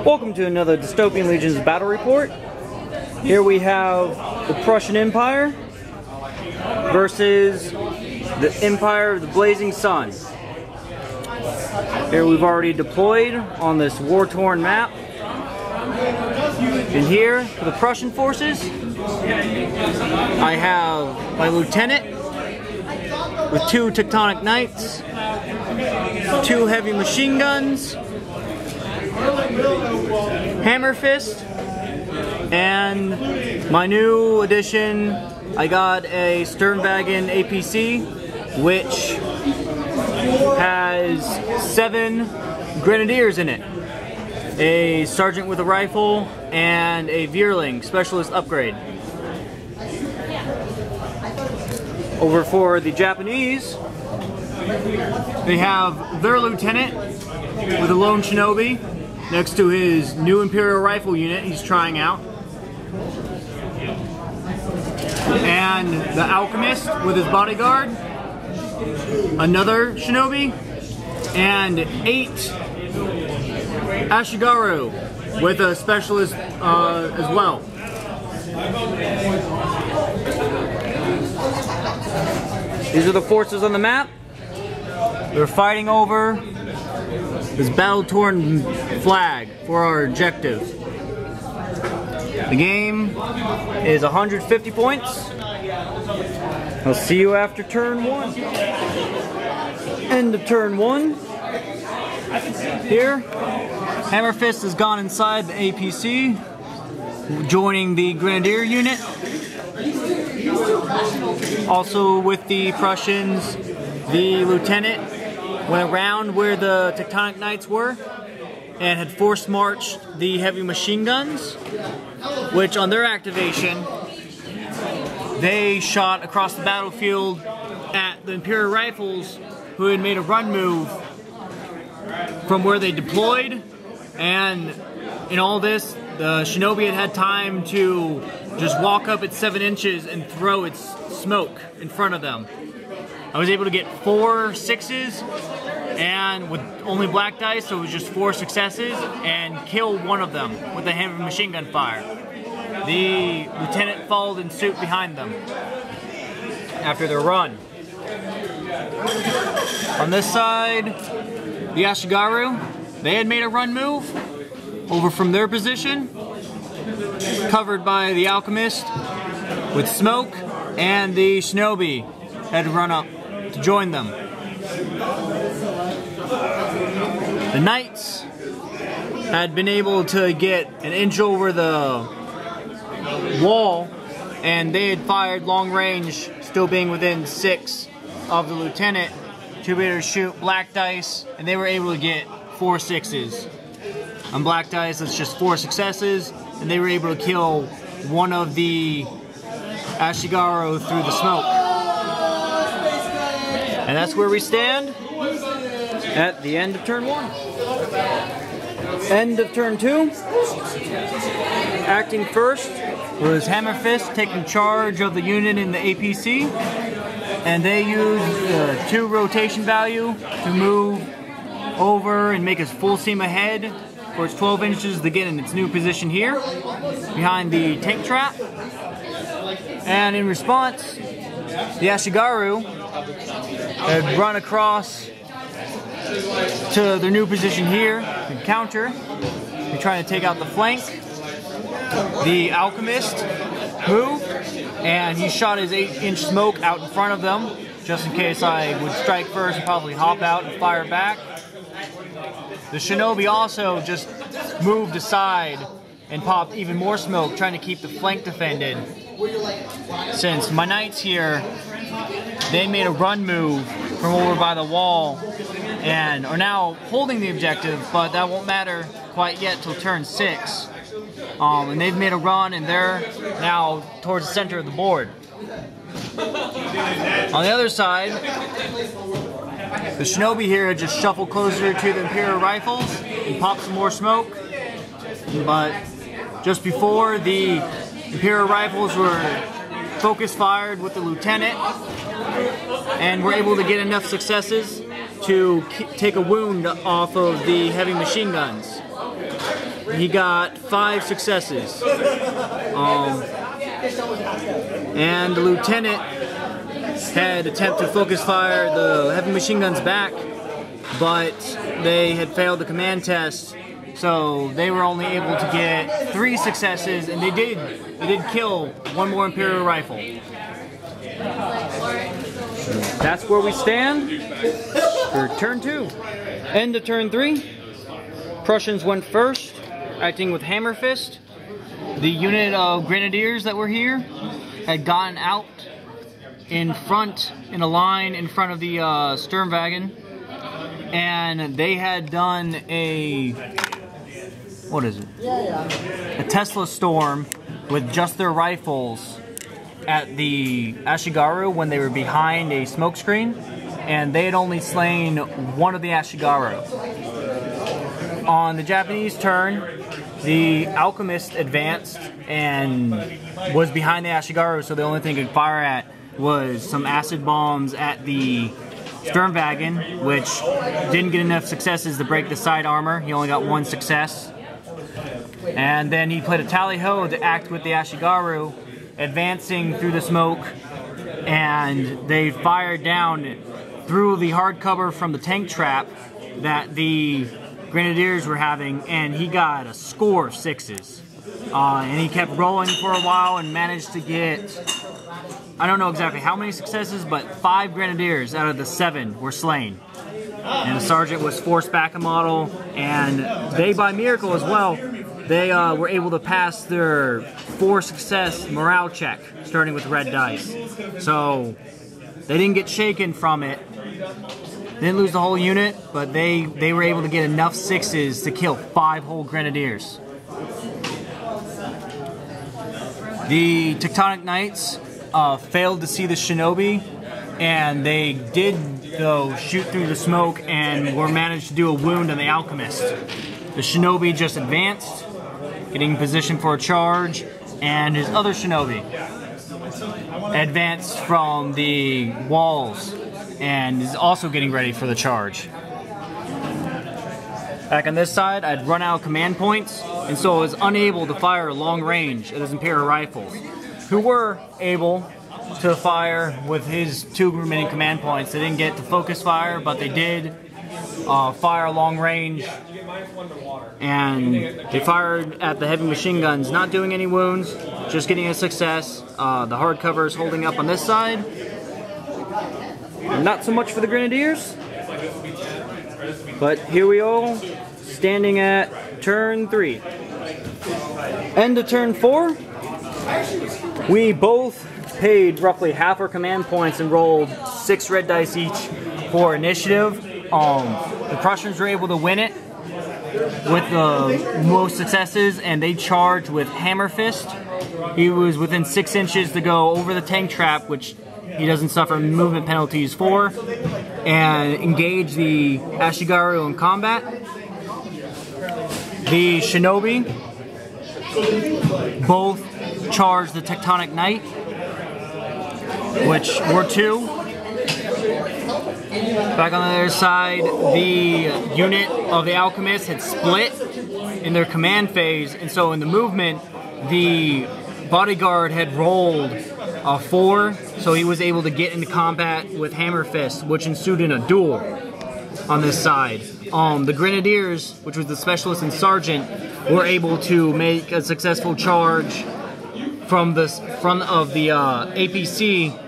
Welcome to another Dystopian Legions battle report. Here we have the Prussian Empire versus the Empire of the Blazing Sun. Here we've already deployed on this war-torn map. And here, for the Prussian forces, I have my lieutenant with 2 Teutonic Knights, 2 heavy machine guns, hammer fist, and my new addition, I got a Sturmwagon APC, which has 7 Grenadiers in it. A sergeant with a rifle and a Veerling specialist upgrade. Over for the Japanese, they have their lieutenant with a lone Shinobi next to his new Imperial Rifle unit he's trying out. And the Alchemist with his bodyguard, another Shinobi, and 8 Ashigaru with a specialist as well. These are the forces on the map. They're fighting over this battle-torn flag for our objective. The game is 150 points. I'll see you after turn 1. End of turn 1. Here, Hammer Fist has gone inside the APC, joining the Grenadier unit. Also with the Prussians, the lieutenant went around where the Teutonic Knights were and had force marched the heavy machine guns, which on their activation, they shot across the battlefield at the Imperial Rifles, who had made a run move from where they deployed. And in all this, the Shinobi had time to just walk up at 7 inches and throw its smoke in front of them. I was able to get 4 6s, and with only black dice, so it was just 4 successes, and kill one of them with a heavy machine gun fire. The lieutenant followed in suit behind them after their run. On this side, the Ashigaru, they had made a run move over from their position, covered by the Alchemist with smoke, and the Shinobi had run up to join them. The Knights had been able to get an inch over the wall, and they had fired long range, still being within 6 of the lieutenant, to be able to shoot black dice, and they were able to get 4 6s. On black dice, that's just 4 successes, and they were able to kill one of the Ashigaru through the smoke. And that's where we stand at the end of turn 1. End of turn 2. Acting first was Hammer Fist, taking charge of the unit in the APC, and they used 2 rotation value to move over and make us full steam ahead for its 12 inches to get in its new position here, behind the tank trap. And in response, the Ashigaru had run across to their new position here and counter. They're trying to take out the flank. The Alchemist moved, and he shot his 8-inch smoke out in front of them, just in case I would strike first and probably hop out and fire back. The Shinobi also just moved aside and popped even more smoke, trying to keep the flank defended. Since my Knights here, they made a run move from over by the wall and are now holding the objective, but that won't matter quite yet till turn 6. And they've made a run, and they're now towards the center of the board. On the other side, the Shinobi here just shuffled closer to the Imperial Rifles and popped some more smoke. But just before, the Imperial Rifles were focus fired with the lieutenant and were able to get enough successes to take a wound off of the heavy machine guns. He got 5 successes. And the lieutenant had attempted to focus fire the heavy machine guns back, but they had failed the command test, so they were only able to get 3 successes, and they did kill 1 more Imperial Rifle. That's where we stand for turn 2. End of turn 3. Prussians went first, acting with Hammer Fist. The unit of Grenadiers that were here had gotten out in front, in a line in front of the Sturmwagon, and they had done a, what is it? A Tesla storm with just their rifles at the Ashigaru when they were behind a smoke screen, and they had only slain 1 of the Ashigaru. On the Japanese turn, the Alchemist advanced and was behind the Ashigaru, so the only thing it could fire at was some acid bombs at the Sturmwagon, which didn't get enough successes to break the side armor. He only got 1 success. And then he played a tally-ho to act with the Ashigaru, advancing through the smoke, and they fired down through the hard cover from the tank trap that the Grenadiers were having, and he got a score of 6s. And he kept rolling for a while and managed to get, I don't know exactly how many successes, but 5 Grenadiers out of the 7 were slain. And the sergeant was forced back a model, and they, by miracle as well, they were able to pass their 4 success morale check, starting with red dice. So they didn't get shaken from it. They didn't lose the whole unit, but they were able to get enough 6s to kill 5 whole Grenadiers. The Teutonic Knights failed to see the Shinobi, and they did, though, shoot through the smoke and were managed to do a wound on the Alchemist. The Shinobi just advanced, getting in position for a charge, and his other Shinobi advanced from the walls and is also getting ready for the charge. Back on this side, I'd run out of command points, and so I was unable to fire long range at his Imperial Rifles, who were able to fire with his 2 remaining command points. They didn't get to focus fire, but they did fire long range, and they fired at the heavy machine guns, not doing any wounds, just getting a success. The hard cover is holding up on this side. Not so much for the Grenadiers, but here we are, standing at turn 3. End of turn 4. We both paid roughly half our command points and rolled 6 red dice each for initiative. The Prussians were able to win it with the most successes, and they charged with Hammer Fist. He was within 6 inches to go over the tank trap, which he doesn't suffer movement penalties for, and engage the Ashigaru in combat. The Shinobi both charged the Teutonic Knight, which were 2. Back on the other side, the unit of the Alchemist had split in their command phase, and so in the movement, the bodyguard had rolled a 4, so he was able to get into combat with Hammer Fist, which ensued in a duel on this side. The Grenadiers, which was the specialist and sergeant, were able to make a successful charge from the front of the APC,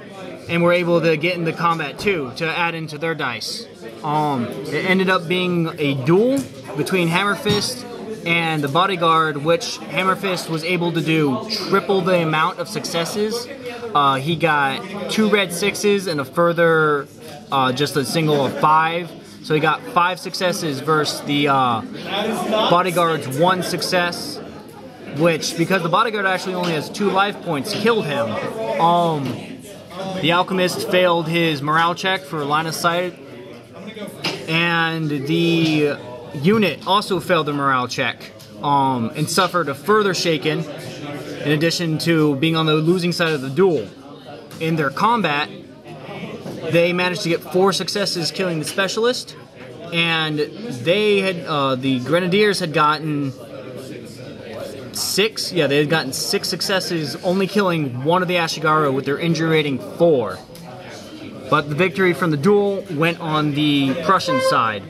and were able to get into combat too, to add into their dice. It ended up being a duel between Hammer Fist and the bodyguard, which Hammer Fist was able to do triple the amount of successes. He got 2 red 6s and a further just a single of 5. So he got 5 successes versus the bodyguard's 1 success, which, because the bodyguard actually only has 2 life points, killed him. The Alchemist failed his morale check for line of sight, and the unit also failed the morale check and suffered a further shaken, in addition to being on the losing side of the duel. In their combat, They managed to get 4 successes killing the specialist, and they had the Grenadiers had gotten 6. Yeah, they had gotten 6 successes, only killing one of the Ashigaru with their injury rating 4. But the victory from the duel went on the Prussian side.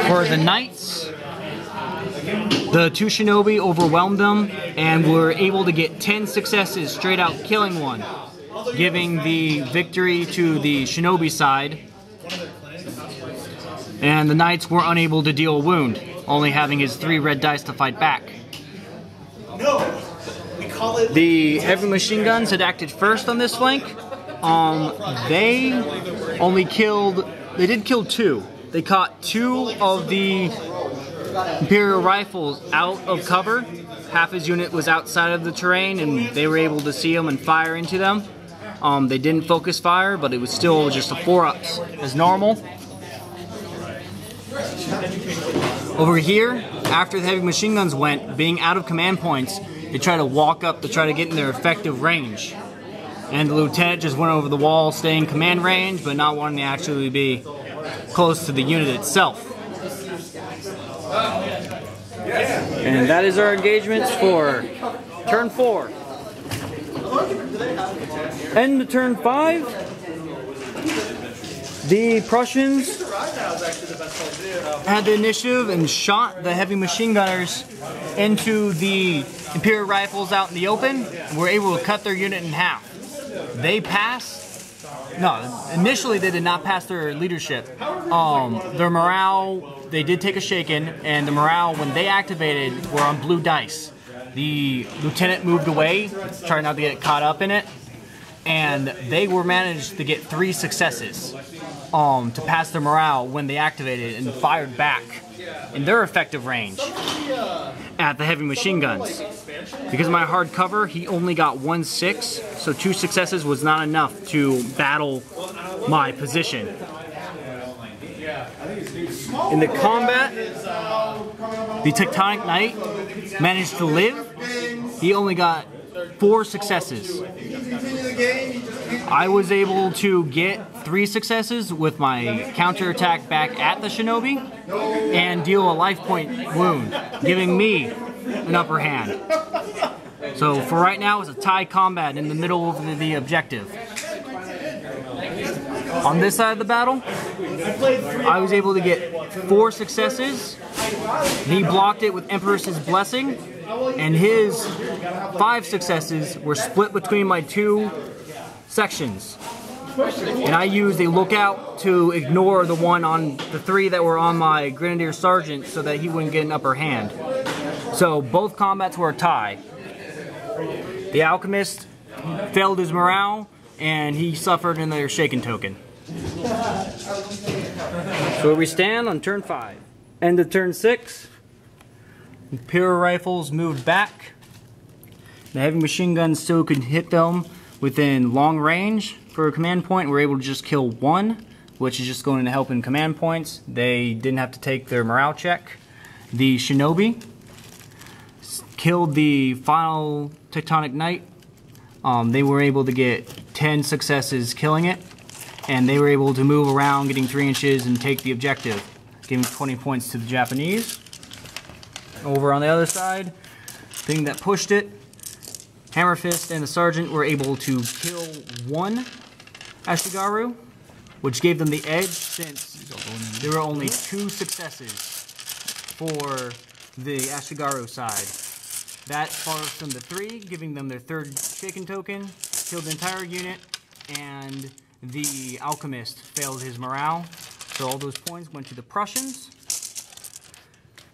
For the Knights, the 2 Shinobi overwhelmed them and were able to get 10 successes straight out killing one, giving the victory to the Shinobi side. And the Knights were unable to deal a wound, only having his 3 red dice to fight back. The heavy machine guns had acted first on this flank. They did kill 2. They caught 2 of the Imperial Rifles out of cover. Half his unit was outside of the terrain, and they were able to see them and fire into them. They didn't focus fire, but it was still just a 4-ups as normal. Over here, after the heavy machine guns went, being out of command points, they tried to walk up to try to get in their effective range. And the lieutenant just went over the wall, staying in command range, but not wanting to actually be close to the unit itself. And that is our engagements for turn 4. End of turn 5. The Prussians had the initiative and shot the heavy machine gunners into the Imperial Rifles out in the open and were able to cut their unit in half. They passed. No, initially they did not pass their leadership. Their morale, they did take a shaken, and the morale, when they activated, were on blue dice. The lieutenant moved away, trying not to get caught up in it, and they were managed to get 3 successes to pass their morale when they activated and fired back in their effective range at the heavy machine guns. Because of my hard cover, he only got 1 6, so 2 successes was not enough to battle my position. In the combat, the Teutonic Knight managed to live. He only got 4 successes. I was able to get 3 successes with my counterattack back at the Shinobi and deal a life point wound, giving me an upper hand. So for right now, it's a tie combat in the middle of the objective. On this side of the battle, I was able to get 4 successes. He blocked it with Empress's Blessing, and his 5 successes were split between my 2 sections. And I used a lookout to ignore the one on the 3 that were on my Grenadier Sergeant so that he wouldn't get an upper hand. So both combats were a tie. The Alchemist failed his morale, and he suffered another shaken token. So we stand on turn 5. End of turn 6. Imperial Rifles moved back. The heavy machine guns still could hit them within long range for a command point. We're able to just kill 1, which is just going to help in command points. They didn't have to take their morale check. The Shinobi killed the final Teutonic Knight. They were able to get 10 successes killing it, and they were able to move around getting 3 inches and take the objective, giving 20 points to the Japanese. Over on the other side, thing that pushed it, Hammer Fist and the Sergeant were able to kill 1 Ashigaru, which gave them the edge since there were only 2 successes for the Ashigaru side. That follows from the 3, giving them their 3rd shaken token, killed the entire unit, and the Alchemist failed his morale. So all those points went to the Prussians.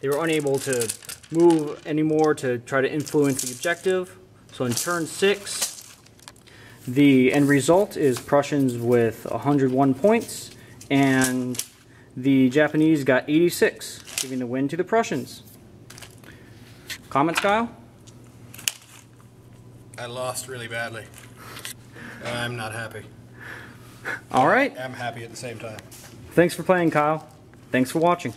They were unable to move anymore to try to influence the objective. So in turn 6, the end result is Prussians with 101 points, and the Japanese got 86, giving the win to the Prussians. Comments, Kyle? I lost really badly. I'm not happy. All right. I'm happy at the same time. Thanks for playing, Kyle. Thanks for watching.